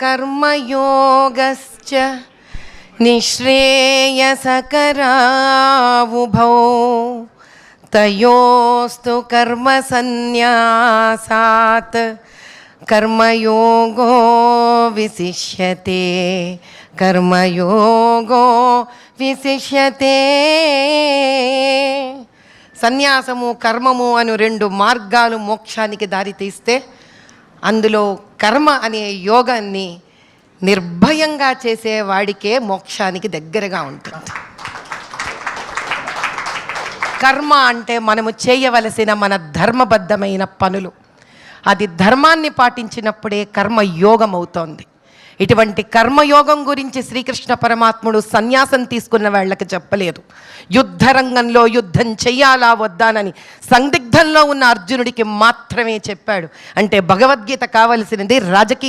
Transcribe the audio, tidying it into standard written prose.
కర్మయోగశ్చ నిశ్రేయసకరావుభౌ తయోస్తు కర్మ సన్యాసాత్ కర్మయోగో విశిష్యతే కర్మయోగో విశిష్యతే. సన్యాసము కర్మము అను రెండు మార్గాలు మోక్షానికి దారితీస్తే అందులో కర్మ అనే యోగాన్ని నిర్భయంగా చేసేవాడికే మోక్షానికి దగ్గరగా ఉంటుంది. కర్మ అంటే మనము చేయవలసిన మన ధర్మబద్ధమైన పనులు. అది ధర్మాన్ని పాటించినప్పుడే కర్మయోగం అవుతోంది. ఇటువంటి కర్మయోగం గురించి శ్రీకృష్ణ పరమాత్ముడు సన్యాసం తీసుకున్న వాళ్ళకి చెప్పలేదు. యుద్ధ రంగంలో యుద్ధం చెయ్యాలా వద్దానని సందిగ్ధంలో ఉన్న అర్జునుడికి మాత్రమే చెప్పాడు. అంటే భగవద్గీత కావలసినది రాజకీయ